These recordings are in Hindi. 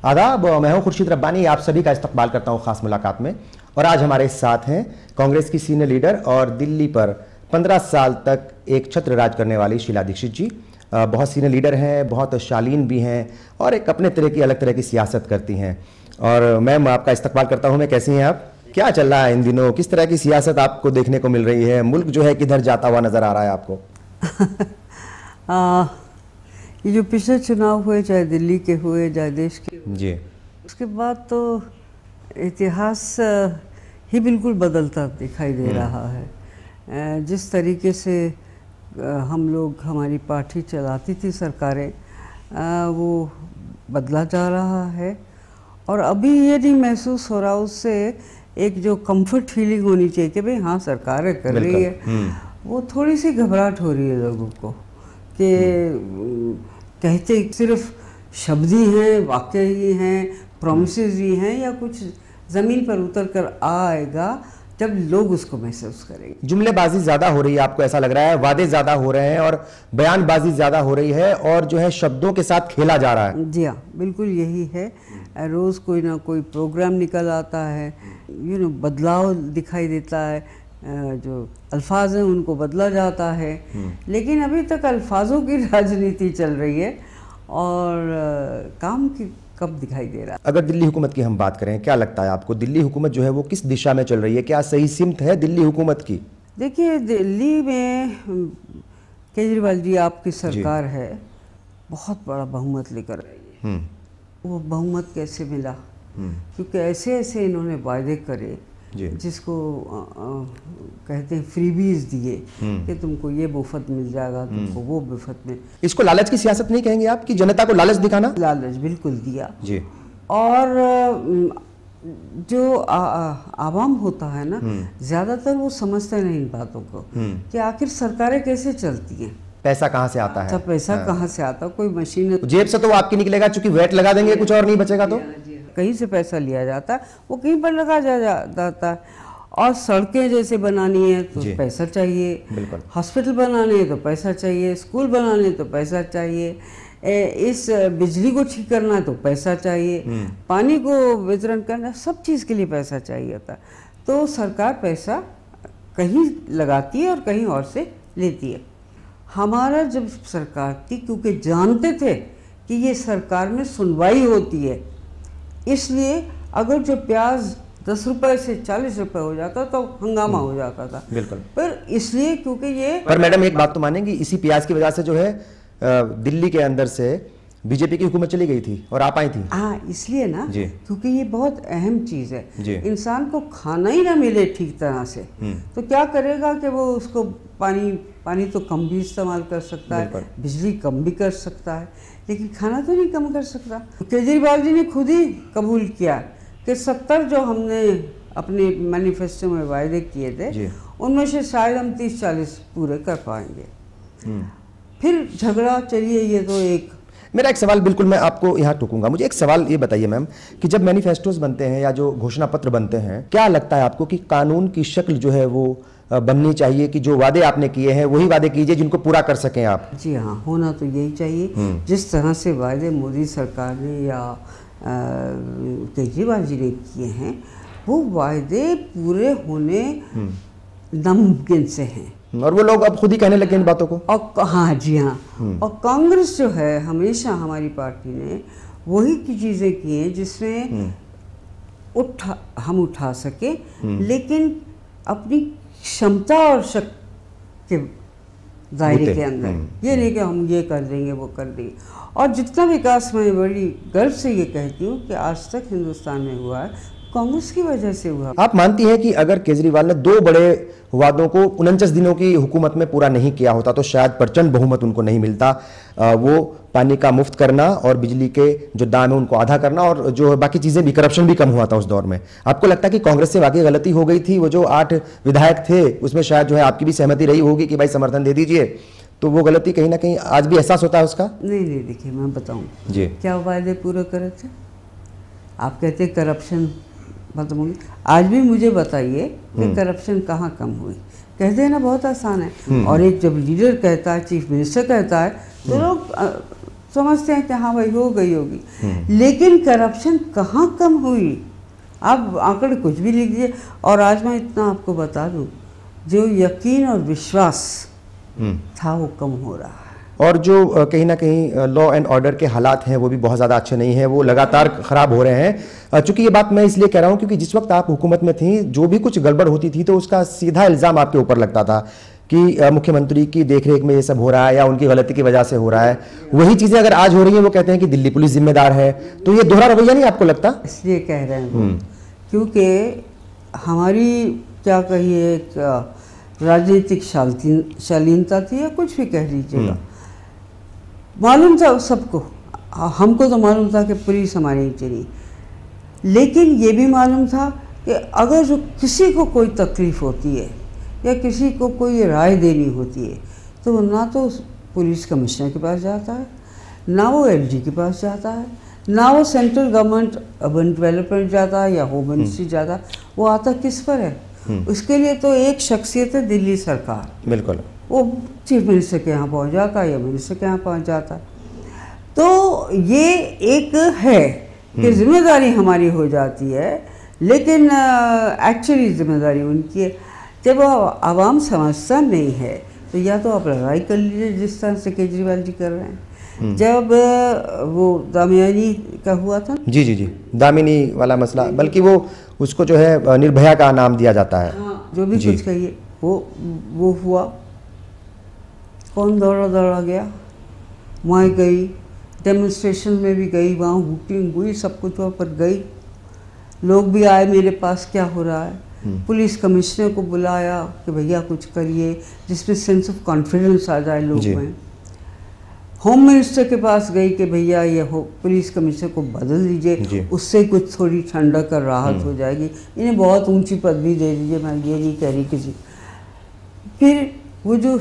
आदाब, मैं हूं खुर्शीद रब्बानी। आप सभी का इस्तकबाल करता हूं खास मुलाकात में। और आज हमारे साथ हैं कांग्रेस की सीनियर लीडर और दिल्ली पर 15 साल तक एक छत्र राज करने वाली शीला दीक्षित जी। बहुत सीनियर लीडर हैं, बहुत शालीन भी हैं और एक अपने तरह की अलग तरह की सियासत करती हैं। और मैम, आपका इस्तकबाल करता हूं मैं। कैसी हैं आप? क्या चल रहा है इन दिनों? किस तरह की सियासत आपको देखने को मिल रही है? मुल्क जो है किधर जाता हुआ नजर आ रहा है आपको? ये जो पिछले चुनाव हुए, चाहे दिल्ली के हुए चाहे देश के जी, उसके बाद तो इतिहास ही बिल्कुल बदलता दिखाई दे रहा है। जिस तरीके से हम लोग, हमारी पार्टी चलाती थी सरकारें, वो बदला जा रहा है। और अभी ये नहीं महसूस हो रहा, उससे एक जो कंफर्ट फीलिंग होनी चाहिए कि भाई हाँ सरकार कर रही है, वो थोड़ी सी घबराहट हो रही है लोगों को कि कहते सिर्फ शब्द ही हैं, वाक्य ही हैं, प्रॉमिसेस ही हैं, या कुछ ज़मीन पर उतर कर आएगा जब लोग उसको महसूस करेंगे। जुमलेबाजी ज़्यादा हो रही है, आपको ऐसा लग रहा है? वादे ज़्यादा हो रहे हैं और बयानबाजी ज़्यादा हो रही है और जो है शब्दों के साथ खेला जा रहा है। जी हाँ, बिल्कुल यही है। रोज़ कोई ना कोई प्रोग्राम निकल आता है, बदलाव दिखाई देता है, जो अल्फाज हैं उनको बदला जाता है। लेकिन अभी तक अल्फाजों की राजनीति चल रही है और काम की कब दिखाई दे रहा है। अगर दिल्ली हुकूमत की हम बात करें, क्या लगता है आपको दिल्ली हुकूमत जो है वो किस दिशा में चल रही है? क्या सही सिमत है दिल्ली हुकूमत की? देखिए, दिल्ली में केजरीवाल जी आपकी सरकार है, बहुत बड़ा बहुमत लेकर आई है। वो बहुमत कैसे मिला? क्योंकि ऐसे ऐसे इन्होंने वायदे करे जिसको कहते हैं फ्रीबीज दिए कि तुमको ये मुफ्त मिल जाएगा, तुमको वो मुफ्त में। इसको लालच की सियासत नहीं कहेंगे आप, कि जनता को लालच दिखाना? लालच बिल्कुल दिया जी। और जो आवाम होता है ना, ज्यादातर वो समझते नहीं इन बातों को कि आखिर सरकारें कैसे चलती हैं, पैसा कहाँ से आता है। सब पैसा कहाँ से आता है? कोई मशीन जेब से तो वो आपकी निकलेगा, चूंकि वैट लगा देंगे, कुछ और नहीं बचेगा। तो कहीं से पैसा लिया जाता है, वो कहीं पर लगा जाता है। और सड़कें जैसे बनानी है तो पैसा चाहिए, हॉस्पिटल बनाने हैं तो पैसा चाहिए, स्कूल बनाने तो पैसा चाहिए, इस बिजली को ठीक करना है तो पैसा चाहिए, पानी को वितरण करना, सब चीज़ के लिए पैसा चाहिए होता है। तो सरकार पैसा कहीं लगाती है और कहीं और से लेती है। हमारा जब सरकार थी, क्योंकि जानते थे कि ये सरकार में सुनवाई होती है, इसलिए अगर जो प्याज 10 रुपए से 40 रुपए हो जाता तो हंगामा हो जाता था। बिल्कुल। पर इसलिए क्योंकि ये, पर मैडम एक बात तो मानेंगी, इसी प्याज की वजह से जो है दिल्ली के अंदर से बीजेपी की हुकूमत चली गई थी और आप आई थी। हाँ, इसलिए ना, क्योंकि ये बहुत अहम चीज़ है। इंसान को खाना ही ना मिले ठीक तरह से तो क्या करेगा कि वो उसको पानी तो कम भी इस्तेमाल कर सकता है, बिजली कम भी कर सकता है, लेकिन खाना तो नहीं कम कर सकता। केजरीवाल जी ने खुद ही कबूल किया कि 70 जो हमने अपने मैनिफेस्टो में वायदे किए थे, उनमें से शायद हम 30-40 पूरे कर पाएंगे। फिर झगड़ा, चलिए ये तो एक मेरा एक सवाल, बिल्कुल मैं आपको यहाँ टोकूंगा। मुझे एक सवाल ये बताइए मैम, कि जब मैनिफेस्टोज बनते हैं या जो घोषणा पत्र बनते हैं, क्या लगता है आपको कि कानून की शक्ल जो है वो बननी चाहिए कि जो वादे आपने किए हैं वही वादे कीजिए जिनको पूरा कर सकें आप? जी हाँ, होना तो यही चाहिए। जिस तरह से वायदे मोदी सरकार ने या केजरीवाल जी ने किए हैं, वो वायदे पूरे होने नामुमकिन से हैं। और वो लोग अब खुद ही कहने लगे इन बातों को। और हाँ, जी हाँ। और कांग्रेस जो है, हमेशा हमारी पार्टी ने वही की चीज़ें की हैं जिसमें हम उठा सके, लेकिन अपनी क्षमता और शक्ति के दायरे के अंदर। ये नहीं कि हम ये कर देंगे वो कर देंगे। और जितना विकास मैं बड़ी गर्व से ये कहती हूँ कि आज तक हिंदुस्तान में हुआ है, कांग्रेस की वजह से हुआ। आप मानती हैं कि अगर केजरीवाल ने 2 बड़े वादों को 49 दिनों की हुकूमत में पूरा नहीं किया होता तो शायद प्रचंड बहुमत उनको नहीं मिलता? वो पानी का मुफ्त करना और बिजली के जो दाम है उनको आधा करना और जो बाकी चीज़ें भी, करप्शन भी कम हुआ था उस दौर में। आपको लगता है कि कांग्रेस से वाकई गलती हो गई थी? वो जो 8 विधायक थे उसमें शायद जो है आपकी भी सहमति रही होगी कि भाई समर्थन दे दीजिए, तो वो गलती कहीं ना कहीं आज भी एहसास होता है उसका? नहीं, देखिए मैं बताऊँ जी, क्या वायदे पूरे करे थे? आप कहते करप्शन खत्म होगी, आज भी मुझे बताइए कि करप्शन कहाँ कम हुई? कह देना बहुत आसान है। और एक जब लीडर कहता है, चीफ मिनिस्टर कहता है, तो लोग समझते हैं कि हाँ भाई हो गई होगी, लेकिन करप्शन कहाँ कम हुई? आप आंकड़े कुछ भी लिख दीजिए। और आज मैं इतना आपको बता दूं, जो यकीन और विश्वास था वो कम हो रहा है। और जो कहीं ना कहीं लॉ एंड ऑर्डर के हालात हैं वो भी बहुत ज़्यादा अच्छे नहीं हैं, वो लगातार ख़राब हो रहे हैं। चूंकि ये बात मैं इसलिए कह रहा हूँ क्योंकि जिस वक्त आप हुकूमत में थी, जो भी कुछ गड़बड़ होती थी तो उसका सीधा इल्ज़ाम आपके ऊपर लगता था कि मुख्यमंत्री की देखरेख में ये सब हो रहा है या उनकी गलती की वजह से हो रहा है। वही चीज़ें अगर आज हो रही हैं, वो कहते हैं कि दिल्ली पुलिस जिम्मेदार है। तो ये दोहरा रवैया नहीं आपको लगता? इसलिए कह रहे हैं क्योंकि हमारी क्या कहिए एक राजनीतिक शालीनता थी या कुछ भी कह लीजिएगा। मालूम था सबको, हमको तो मालूम था कि पुलिस हमारी नहीं चली, लेकिन ये भी मालूम था कि अगर जो किसी को कोई तकलीफ़ होती है या किसी को कोई राय देनी होती है तो वो ना तो पुलिस कमिश्नर के पास जाता है, ना वो एलजी के पास जाता है, ना वो सेंट्रल गवर्नमेंट अर्बन डेवलपमेंट जाता है या होम मिनिस्ट्री जाता है। वो आता किस पर है? उसके लिए तो एक शख्सियत है, दिल्ली सरकार। बिल्कुल, वो चीफ मिनिस्टर के यहाँ पहुँच जाता है या मिनिस्टर के यहाँ पहुँच जाता है। तो ये एक है कि जिम्मेदारी हमारी हो जाती है, लेकिन एक्चुअली जिम्मेदारी उनकी है। जब आवाम समझता नहीं है तो या तो आप लड़ाई कर लीजिए जिस तरह से केजरीवाल जी कर रहे हैं। जब वो दामिनी का हुआ था, जी, दामिनी वाला मसला, बल्कि वो उसको जो है निर्भया का नाम दिया जाता है। हाँ, जो भी कुछ कहिए, वो हुआ, कौन दौड़ा गया, वहाँ गई, डेमोन्स्ट्रेशन में भी गई, वहाँ हुटिंग हुई, सब कुछ वहाँ पर गई, लोग भी आए मेरे पास क्या हो रहा है। पुलिस कमिश्नर को बुलाया कि भैया कुछ करिए, जिसमें सेंस ऑफ कॉन्फिडेंस आ जाए लोग में। होम मिनिस्टर के पास गई कि भैया ये पुलिस कमिश्नर को बदल दीजिए, उससे कुछ थोड़ी ठंडक और राहत हो जाएगी, इन्हें बहुत ऊंची पदवी दे दीजिए, मैं ये नहीं कह रही किसी। फिर वो जो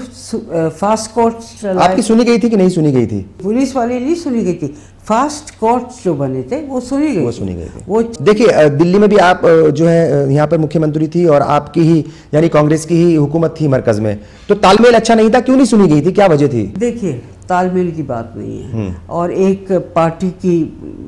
फास्ट कोर्ट आपकी सुनी गई थी कि नहीं सुनी गई थी? पुलिस वाले नहीं सुनी गई थी, फास्ट कोर्ट जो बने थे वो सुनी गई थी। वो देखिए, दिल्ली में भी आप जो है यहाँ पर मुख्यमंत्री थी और आपकी ही यानी कांग्रेस की ही हुकूमत थी मरकज में, तो तालमेल अच्छा नहीं था, क्यों नहीं सुनी गई थी, क्या वजह थी? देखिए, तालमेल की बात नहीं है और एक पार्टी की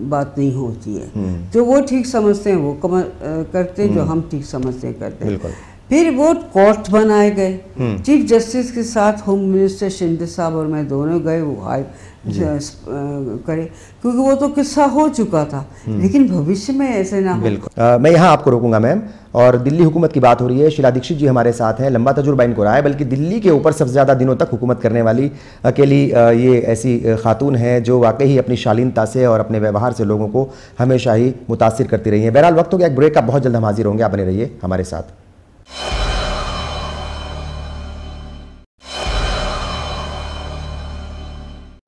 बात नहीं होती है। जो वो ठीक समझते हैं वो करते हैं, जो हम ठीक समझते हैं करते हैं। फिर वो कोर्ट बनाए गए, चीफ जस्टिस के साथ होम मिनिस्टर शिंदे साहब और मैं दोनों गए, वो हाई करे, क्योंकि वो तो किस्सा हो चुका था, लेकिन भविष्य में ऐसे ना हो। बिल्कुल, मैं यहाँ आपको रोकूंगा मैम। और दिल्ली हुकूमत की बात हो रही है, शीला दीक्षित जी हमारे साथ हैं, लंबा तजुर्बा इनको रहा है, बल्कि दिल्ली के ऊपर सबसे ज़्यादा दिनों तक हुकूमत करने वाली अकेली ये ऐसी खातून है जो वाकई ही अपनी शालीनता से और अपने व्यवहार से लोगों को हमेशा ही मुतासिर करती रही है। बहरहाल वक्त हो गया एक ब्रेक का, बहुत जल्द हम हाजिर होंगे, आप बने रहिए हमारे साथ।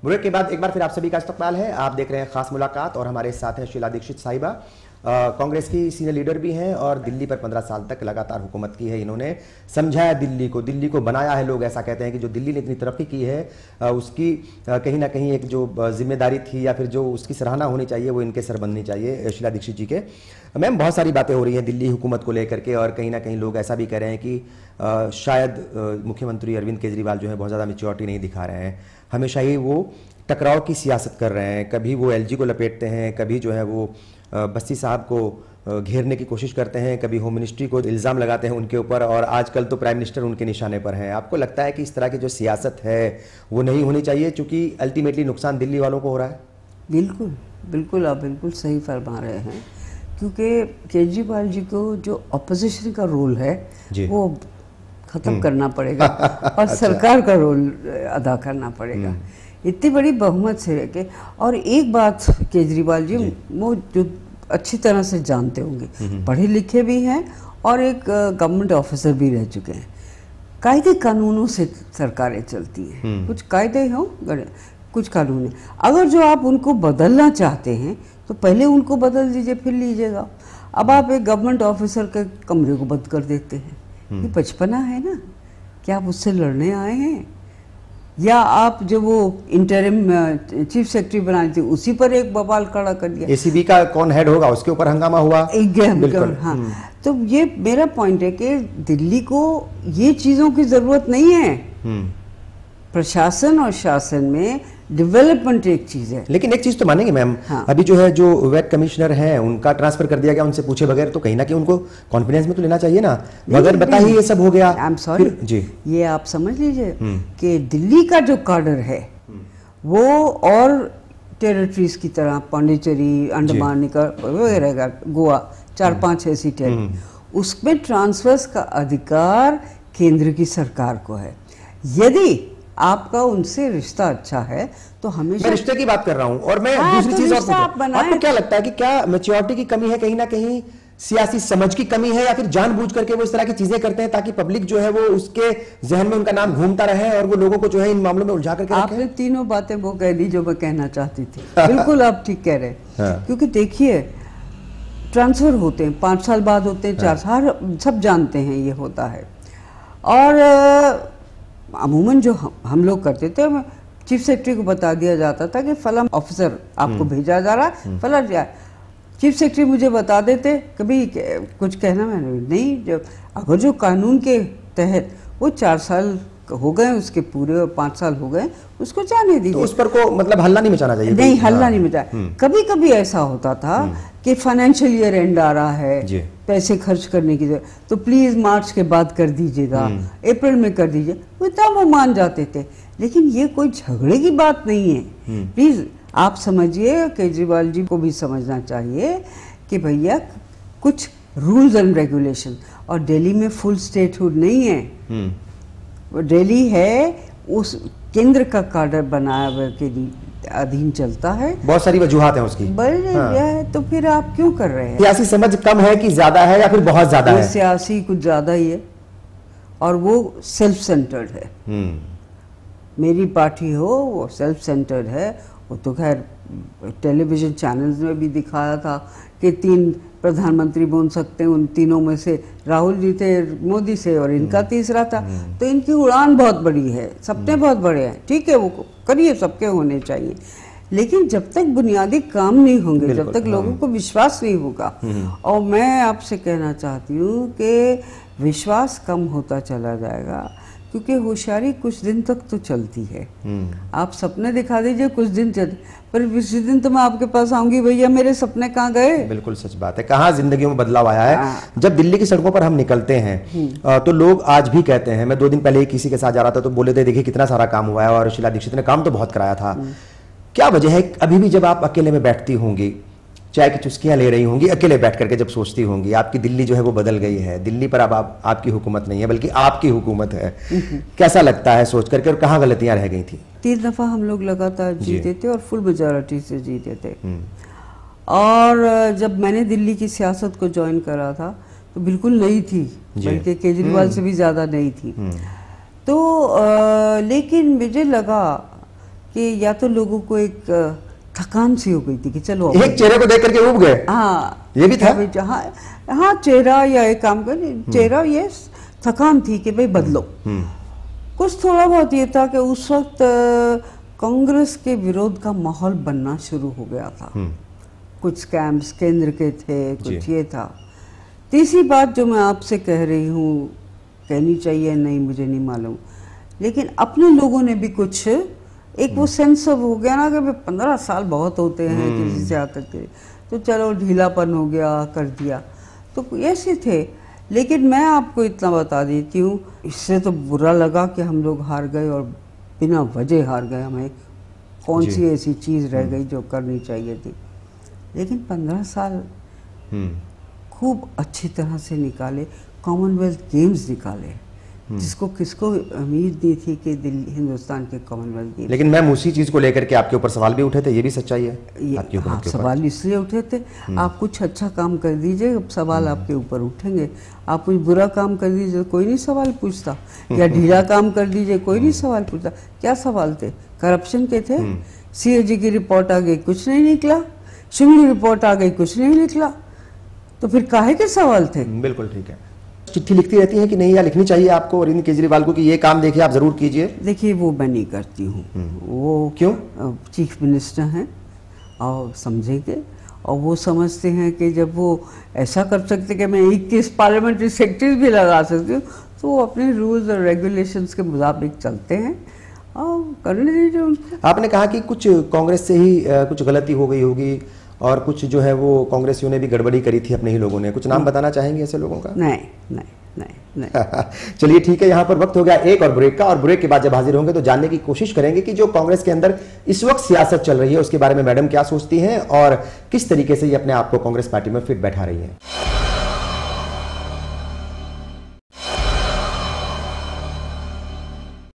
ब्रेक के बाद एक बार फिर आप सभी का इस्तकबाल है। आप देख रहे हैं खास मुलाकात और हमारे साथ हैं शीला दीक्षित साहिबा, कांग्रेस की सीनियर लीडर भी हैं और दिल्ली पर 15 साल तक लगातार हुकूमत की है। इन्होंने समझाया दिल्ली को बनाया है। लोग ऐसा कहते हैं कि जो दिल्ली ने इतनी तरक्की की है उसकी कहीं ना कहीं एक जो जिम्मेदारी थी या फिर जो उसकी सराहना होनी चाहिए वो इनके सर बननी चाहिए, शीला दीक्षित जी के। मैम, बहुत सारी बातें हो रही हैं दिल्ली हुकूमत को लेकर के और कहीं ना कहीं लोग ऐसा भी कह रहे हैं कि शायद मुख्यमंत्री अरविंद केजरीवाल जो है बहुत ज़्यादा मैच्योरिटी नहीं दिखा रहे हैं, हमेशा ही वो टकराव की सियासत कर रहे हैं, कभी वो एलजी को लपेटते हैं, कभी जो है वो बस्ती साहब को घेरने की कोशिश करते हैं, कभी होम मिनिस्ट्री को इल्ज़ाम लगाते हैं उनके ऊपर और आजकल तो प्राइम मिनिस्टर उनके निशाने पर हैं। आपको लगता है कि इस तरह की जो सियासत है वो नहीं होनी चाहिए, चूँकि अल्टीमेटली नुकसान दिल्ली वालों को हो रहा है? बिल्कुल बिल्कुल, आप बिल्कुल सही फरमा रहे हैं, क्योंकि केजरीवाल जी को जो अपोजिशन का रोल है वो ख़त्म करना पड़ेगा और सरकार का रोल अदा करना पड़ेगा। इतनी बड़ी बहुमत से रह के, और एक बात केजरीवाल जी वो जो अच्छी तरह से जानते होंगे, पढ़े लिखे भी हैं और एक गवर्नमेंट ऑफिसर भी रह चुके हैं। कायदे कानूनों से सरकारें चलती हैं, कुछ कायदे हों, कुछ कानून हैं। अगर जो आप उनको बदलना चाहते हैं तो पहले उनको बदल दीजिए, फिर लीजिएगा। अब आप एक गवर्नमेंट ऑफिसर के कमरे को बंद कर देते हैं, ये बचपना है ना? क्या आप उससे लड़ने आए हैं? या आप जो वो इंटरिम चीफ सेक्रेटरी बनाई थी उसी पर एक बवाल खड़ा कर दिया। एसीबी का कौन हेड होगा उसके ऊपर हंगामा हुआ। बिल्कुल, हाँ। तो ये मेरा पॉइंट है कि दिल्ली को ये चीज़ों की ज़रूरत नहीं है। प्रशासन और शासन में डेवलपमेंट एक चीज है। लेकिन एक चीज तो मानेंगे मैम, हाँ। अभी जो है जो वेट कमिश्नर हैं उनका ट्रांसफर कर दिया गया उनसे पूछे बगैर, तो कहीं ना कहीं उनको कॉन्फिडेंस में तो लेना चाहिए ना, मगर बता ही ये सब हो गया। आई एम सॉरी जी, ये आप समझ लीजिए कि दिल्ली का जो कार्डर है वो और टेरिटरीज की तरह पांडिचेरी, अंडमान निकोबार वगैरह, गोवा, 4-5 ऐसी टेरिटरी, उसमें ट्रांसफर्स का अधिकार केंद्र की सरकार को है। यदि आपका उनसे रिश्ता अच्छा है तो हमेशा, मैं रिश्ते की बात कर रहा हूं, और मैं दूसरी चीज और आपको क्या लगता है कि क्या मैच्योरिटी की कमी है, कहीं ना कहीं सियासी समझ की कमी है, या फिर जानबूझ करके वो इस तरह की चीजें करते हैं ताकि पब्लिक जो है वो उसके जहन में उनका नाम घूमता रहे और वो लोगों को जो है इन मामलों में उलझा करके रखे? आपने तीनों बातें वो कह दी जो मैं कहना चाहती थी। बिल्कुल आप ठीक कह रहे हैं। क्योंकि देखिए ट्रांसफर होते हैं 5 साल बाद होते हैं, 4 साल, सब जानते हैं ये होता है। और अमूमन जो हम लोग करते थे, चीफ सेक्रेटरी को बता दिया जाता था कि फला ऑफिसर आपको भेजा जा रहा है, फला चीफ सेक्रेटरी मुझे बता देते, कभी कुछ कहना मैंने नहीं। जब अगर जो कानून के तहत वो 4 साल हो गए उसके पूरे और 5 साल हो गए, उसको जाने दीजिए। तो उस पर को मतलब हल्ला नहीं मचाना चाहिए? नहीं, हल्ला नहीं मचाया। कभी कभी ऐसा होता था कि फाइनेंशियल ईयर एंड आ रहा है, पैसे खर्च करने की जरूरत, तो प्लीज मार्च के बाद कर दीजिएगा, अप्रैल में कर दीजिए, वो मान जाते थे। लेकिन ये कोई झगड़े की बात नहीं है। प्लीज आप समझिए, केजरीवाल जी को भी समझना चाहिए कि भैया कुछ रूल्स एंड रेगुलेशन, और दिल्ली में फुल स्टेटहुड नहीं है। दिल्ली है उस केंद्र का कार्डर बनाया के अधीन चलता है। बहुत सारी वजूहात हैं उसकी। है तो फिर आप क्यों कर रहे हैं? सियासी समझ कम है कि ज्यादा है, या फिर बहुत ज्यादा है? सियासी कुछ ज्यादा ही है, और वो सेल्फ सेंटर्ड है। मेरी पार्टी हो वो सेल्फ सेंटर्ड है। वो तो खैर टेलीविजन चैनल्स में भी दिखाया था कि 3 प्रधानमंत्री बन सकते हैं, उन तीनों में से राहुल जी थे मोदी से, और इनका तीसरा था। तो इनकी उड़ान बहुत बड़ी है, सपने बहुत बड़े हैं। ठीक है, वो करिए, सबके होने चाहिए। लेकिन जब तक बुनियादी काम नहीं होंगे, जब तक लोगों को विश्वास नहीं होगा, और मैं आपसे कहना चाहती हूँ कि विश्वास कम होता चला जाएगा, क्योंकि होशियारी कुछ दिन तक तो चलती है। आप सपने दिखा दीजिए कुछ दिन चल, पर किसी दिन तो मैं आपके पास आऊंगी, भैया मेरे सपने कहाँ गए? बिल्कुल सच बात है। कहाँ जिंदगी में बदलाव आया है। जब दिल्ली की सड़कों पर हम निकलते हैं तो लोग आज भी कहते हैं, मैं 2 दिन पहले ही किसी के साथ जा रहा था तो बोले थे देखिए कितना सारा काम हुआ है, और शीला दीक्षित ने काम तो बहुत कराया था। क्या वजह है अभी भी जब आप अकेले में बैठती होंगी, चाय की चुस्कियां ले रही होंगी, अकेले बैठ करके जब सोचती होंगी, आपकी दिल्ली जो है वो बदल गई है, दिल्ली पर अब आपकी हुकूमत नहीं है बल्कि आपकी हुकूमत है, कैसा लगता है सोच करके, और कहाँ गलतियां रह गई थी? 3 दफा हम लोग लगातार जीते थे और फुल मेजॉरिटी से जीते थे। और जब मैंने दिल्ली की सियासत को ज्वाइन करा था तो बिल्कुल नई थी, बल्कि केजरीवाल से भी ज्यादा नई थी। तो लेकिन मुझे लगा कि या तो लोगों को एक थकान सी हो गई थी कि चलो एक चेहरे को देख करके उब गए। हाँ, ये भी था। हाँ, चेहरा या एक काम कर चेहरा, ये थकान थी कि भाई बदलो। कुछ थोड़ा बहुत ये था कि उस वक्त कांग्रेस के विरोध का माहौल बनना शुरू हो गया था। कुछ स्कैम्स केंद्र के थे, कुछ ये था। तीसरी बात जो मैं आपसे कह रही हूँ, कहनी चाहिए नहीं मुझे नहीं मालूम, लेकिन अपने लोगों ने भी कुछ एक वो सेंस ऑफ हो गया ना कि 15 साल बहुत होते हैं किसी से आते के, तो चलो ढीलापन हो गया, कर दिया, तो ऐसे थे। लेकिन मैं आपको इतना बता देती हूँ, इससे तो बुरा लगा कि हम लोग हार गए, और बिना वजह हार गए। हमें कौन सी ऐसी चीज़ रह गई जो करनी चाहिए थी। लेकिन 15 साल खूब अच्छी तरह से निकाले, कॉमनवेल्थ गेम्स निकाले, जिसको किसको उम्मीद नहीं थी कि दिल्ली हिंदुस्तान के कॉमनवेल्थ गेम्स। लेकिन मैम उसी चीज को लेकर के आपके ऊपर सवाल भी उठे थे, ये भी सच्चाई है आपके ऊपर? हाँ, सवाल इसलिए उठे थे, आप कुछ अच्छा काम कर दीजिए, सवाल आपके ऊपर उठेंगे। आप कुछ बुरा काम कर दीजिए, कोई नहीं सवाल पूछता, या ढीला काम कर दीजिए, कोई नहीं सवाल पूछता। क्या सवाल थे? करप्शन के थे। CAG की रिपोर्ट आ गई, कुछ नहीं निकला। शुंगली रिपोर्ट आ गई, कुछ नहीं निकला। तो फिर काहे के सवाल थे? बिल्कुल ठीक है। चिट्ठी लिखती रहती हैं कि नहीं, या लिखनी चाहिए आपको अरविंद केजरीवाल को कि ये काम देखिए आप जरूर कीजिए? देखिए वो मैं नहीं करती हूँ। वो क्यों? चीफ मिनिस्टर हैं और समझेंगे, और वो समझते हैं कि जब वो ऐसा कर सकते कि मैं 21 पार्लियामेंट्री सेक्रेटरीज भी लगा सकती हूँ, तो वो अपने रूल्स और रेगुलेशंस के मुताबिक चलते हैं। करने दीजिए उनको। आपने कहा कि कुछ कांग्रेस से ही कुछ गलती हो गई होगी और कुछ जो है वो कांग्रेसियों ने भी गड़बड़ी करी थी अपने ही लोगों ने, कुछ नाम बताना चाहेंगे ऐसे लोगों का? नहीं नहीं नहीं नहीं। चलिए ठीक है, यहाँ पर वक्त हो गया एक और ब्रेक का, और ब्रेक के बाद जब हाजिर होंगे तो जानने की कोशिश करेंगे कि जो कांग्रेस के अंदर इस वक्त सियासत चल रही है उसके बारे में मैडम क्या सोचती हैं और किस तरीके से ये अपने आप को कांग्रेस पार्टी में फिट बैठा रही है।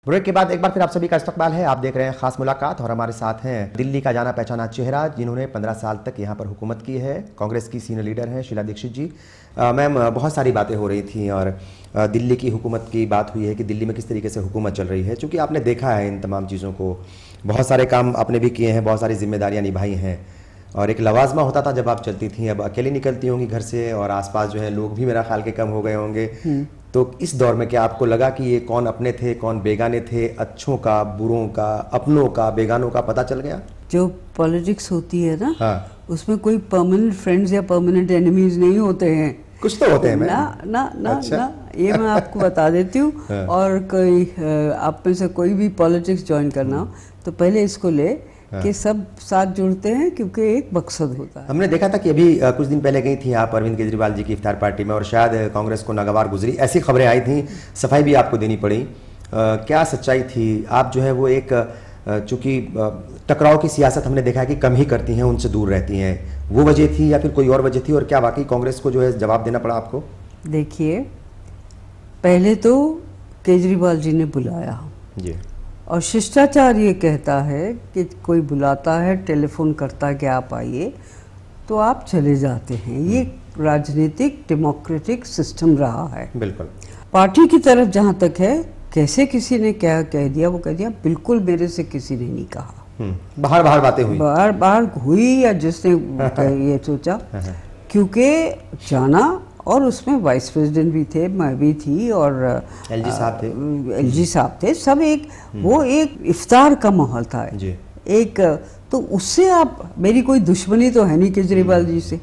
ब्रेक के बाद एक बार फिर आप सभी का इस्तकबाल है। आप देख रहे हैं खास मुलाकात और हमारे साथ हैं दिल्ली का जाना पहचाना चेहरा जिन्होंने 15 साल तक यहाँ पर हुकूमत की है, कांग्रेस की सीनियर लीडर हैं शीला दीक्षित जी। मैम, बहुत सारी बातें हो रही थी और दिल्ली की हुकूमत की बात हुई है कि दिल्ली में किस तरीके से हुकूमत चल रही है, क्योंकि आपने देखा है इन तमाम चीज़ों को, बहुत सारे काम आपने भी किए हैं, बहुत सारी जिम्मेदारियाँ निभाई हैं और एक लवाजमा होता था जब आप चलती थी, अब अकेली निकलती होंगी घर से और आसपास जो है लोग भी मेरा ख्याल के कम हो गए होंगे। तो इस दौर में क्या आपको लगा कि ये कौन अपने थे कौन बेगाने थे, अच्छों का बुरों का, अपनों का बेगानों का पता चल गया? जो पॉलिटिक्स होती है ना, हाँ। उसमें कोई परमानेंट फ्रेंड्स या परमानेंट एनिमीज नहीं होते हैं, कुछ तो होते हैं ना ना ना अच्छा। ना, ये मैं आपको बता देती हूँ। हाँ। और कोई आप में से कोई भी पॉलिटिक्स ज्वाइन करना हो तो पहले इसको ले कि सब साथ जुड़ते हैं क्योंकि एक मकसद होता है। हमने देखा था कि अभी कुछ दिन पहले गई थी आप अरविंद केजरीवाल जी की इफ्तार पार्टी में और शायद कांग्रेस को नागवार गुजरी, ऐसी खबरें आई थी, सफाई भी आपको देनी पड़ी। क्या सच्चाई थी? आप जो है वो एक चूंकि टकराव की सियासत हमने देखा है कि कम ही करती हैं, उनसे दूर रहती हैं, वो वजह थी या फिर कोई और वजह थी और क्या वाकई कांग्रेस को जो है जवाब देना पड़ा आपको? देखिए, पहले तो केजरीवाल जी ने बुलाया जी, और शिष्टाचार ये कहता है कि कोई बुलाता है, टेलीफोन करता है कि आप आइए, तो आप चले जाते हैं। ये राजनीतिक डेमोक्रेटिक सिस्टम रहा है। बिल्कुल। पार्टी की तरफ जहाँ तक है, कैसे किसी ने क्या कह दिया वो कह दिया, बिल्कुल मेरे से किसी ने नहीं कहा। बाहर बाहर बातें हुई, बाहर बाहर हुई या जिसने ये सोचा, क्योंकि जाना और उसमें वाइस प्रेसिडेंट भी थे, मैं भी थी और एलजी साहब थे, सब एक वो एक इफ्तार का माहौल था जी। एक, तो उससे आप, मेरी कोई दुश्मनी तो है नहीं केजरीवाल जी से,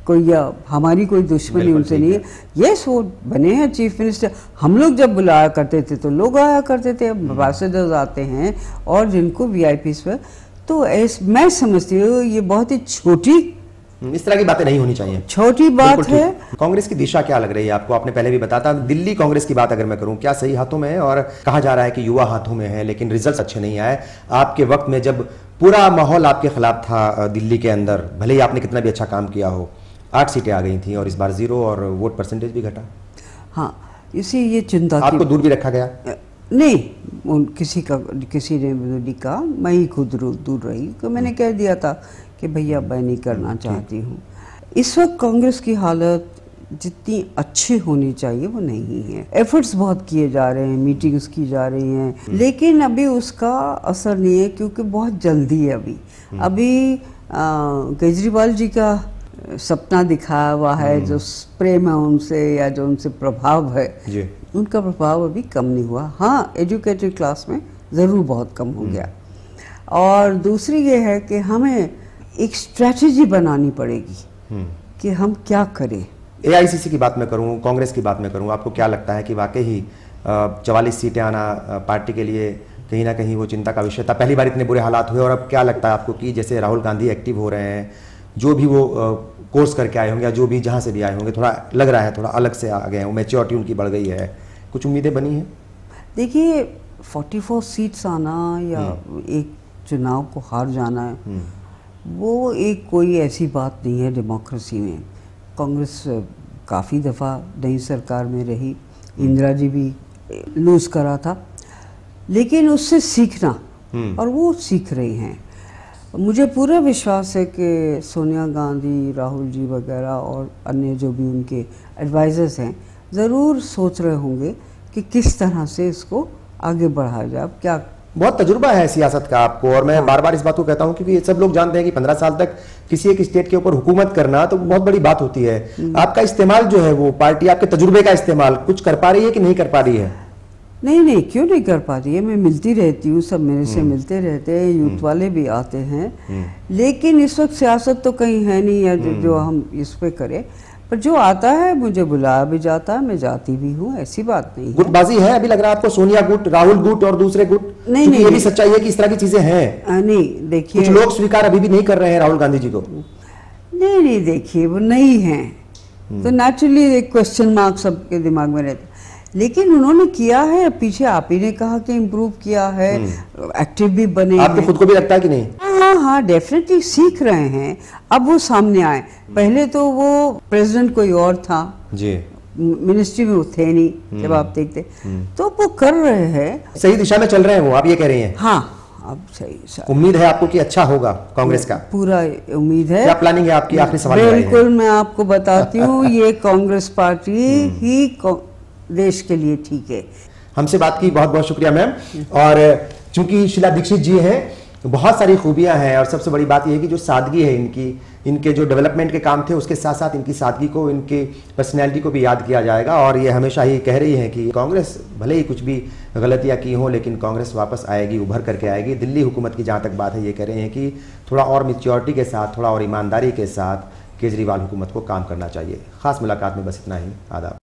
कोई हमारी कोई दुश्मनी उनसे नहीं है। यस, वो बने हैं चीफ मिनिस्टर, हम लोग जब बुलाया करते थे तो लोग आया करते थे, एम्बेसडर्स आते हैं और जिनको वीआईपीज पर, तो मैं समझती हूँ ये बहुत ही छोटी, इस तरह की बातें नहीं होनी चाहिए, छोटी बात है। कांग्रेस की दिशा क्या लग रही है आपको? आपने पहले भी बताया था, दिल्ली कांग्रेस की बात अगर मैं करूं, क्या सही हाथों में है? और कहा जा रहा है कि युवा हाथों में है, लेकिन रिजल्ट अच्छे नहीं आए आपके वक्त में जब पूरा माहौल आपके खिलाफ था दिल्ली के अंदर, भले ही आपने कितना भी अच्छा काम किया हो। 8 सीटें आ गई थी और इस बार 0 और वोट परसेंटेज भी घटा। हाँ, इसी ये चिंता थी। आपको दूर भी रखा गया? नहीं, किसी ने नहीं कहा, मैं ही खुद दूर रही, तो मैंने कह दिया था कि भैया मैं नहीं करना चाहती हूँ। इस वक्त कांग्रेस की हालत जितनी अच्छी होनी चाहिए वो नहीं है। एफर्ट्स बहुत किए जा रहे हैं, मीटिंग्स की जा रही हैं, लेकिन अभी उसका असर नहीं है क्योंकि बहुत जल्दी है। अभी केजरीवाल जी का सपना दिखाया हुआ है, जो प्रेम है उनसे या जो उनसे प्रभाव है जी, उनका प्रभाव अभी कम नहीं हुआ। हाँ, एजुकेटेड क्लास में ज़रूर बहुत कम हो गया। और दूसरी ये है कि हमें एक स्ट्रैटेजी बनानी पड़ेगी कि हम क्या करें। एआईसीसी की बात मैं करूं, कांग्रेस की बात मैं करूं, आपको क्या लगता है कि वाकई ही 44 सीटें आना पार्टी के लिए कहीं ना कहीं वो चिंता का विषय था? पहली बार इतने बुरे हालात हुए और अब क्या लगता है आपको कि जैसे राहुल गांधी एक्टिव हो रहे हैं, जो भी वो कोर्स करके आए होंगे या जो भी जहां से भी आए होंगे, थोड़ा लग रहा है थोड़ा अलग से आ गए हैं, मैच्योरिटी उनकी बढ़ गई है, कुछ उम्मीदें बनी हैं? देखिए, 44 सीट्स आना या एक चुनाव को हार जाना है, वो एक कोई ऐसी बात नहीं है डेमोक्रेसी में। कांग्रेस काफ़ी दफ़ा नई सरकार में रही, इंदिरा जी भी लूज़ करा था, लेकिन उससे सीखना, और वो सीख रही हैं। मुझे पूरा विश्वास है कि सोनिया गांधी, राहुल जी वगैरह और अन्य जो भी उनके एडवाइज़र्स हैं ज़रूर सोच रहे होंगे कि किस तरह से इसको आगे बढ़ाया जाए। अब क्या, बहुत तजुर्बा है सियासत का आपको, और मैं बार बार इस बात को कहता हूं क्योंकि सब लोग जानते हैं कि 15 साल तक किसी एक स्टेट के ऊपर हुकूमत करना तो बहुत बड़ी बात होती है। आपका इस्तेमाल जो है वो पार्टी आपके तजुर्बे का इस्तेमाल कुछ कर पा रही है कि नहीं कर पा रही है? नहीं, क्यों नहीं कर पा रही है? मैं मिलती रहती हूँ, सब मेरे से मिलते रहते हैं, यूथ वाले भी आते हैं, लेकिन इस वक्त सियासत तो कहीं है नहीं है जो हम इस पे करें। पर जो आता है मुझे बुलाया भी जाता है, मैं जाती भी हूँ, ऐसी बात नहीं है। गुटबाजी है अभी लग रहा है आपको? सोनिया गुट, राहुल गुट और दूसरे गुट? नहीं, क्योंकि नहीं, ये भी सच्चाई है कि इस तरह की चीजें हैं। नहीं देखिए, कुछ लोग स्वीकार अभी भी नहीं कर रहे हैं राहुल गांधी जी को। नहीं देखिए, वो नहीं है तो नेचुरली एक क्वेश्चन मार्क सबके दिमाग में रहता है। लेकिन उन्होंने किया है, पीछे आप ही ने कहा कि इम्प्रूव किया है, एक्टिव भी बने हैं। आपको खुद को भी लगता है कि नहीं? हाँ, डेफिनेटली सीख रहे हैं। अब वो सामने आए, पहले तो वो प्रेसिडेंट कोई और था जी, मिनिस्ट्री में वो थे नहीं जब आप देखते, तो वो कर रहे हैं, सही दिशा में चल रहे हैं वो, आप ये कह रही हैं? हाँ अब सही उम्मीद है आपको कि अच्छा होगा कांग्रेस का? पूरा उम्मीद है। क्या प्लानिंग है आपकी? आखिरी सवाल बिल्कुल, मैं आपको बताती हूँ ये कांग्रेस पार्टी ही देश के लिए ठीक है। हमसे बात की, बहुत बहुत शुक्रिया मैम। और चूंकि शीला दीक्षित जी हैं, बहुत सारी खूबियां हैं और सबसे बड़ी बात यह है कि जो सादगी है इनकी, इनके जो डेवलपमेंट के काम थे उसके साथ साथ इनकी सादगी को, इनकी पर्सनैलिटी को भी याद किया जाएगा। और ये हमेशा ही कह रही है कि कांग्रेस भले ही कुछ भी गलतियां की हों लेकिन कांग्रेस वापस आएगी, उभर करके आएगी। दिल्ली हुकूमत की जहां तक बात है, ये कह रहे हैं कि थोड़ा और मैच्योरिटी के साथ, थोड़ा और ईमानदारी के साथ केजरीवाल हुकूमत को काम करना चाहिए। खास मुलाकात में बस इतना ही। आदाब।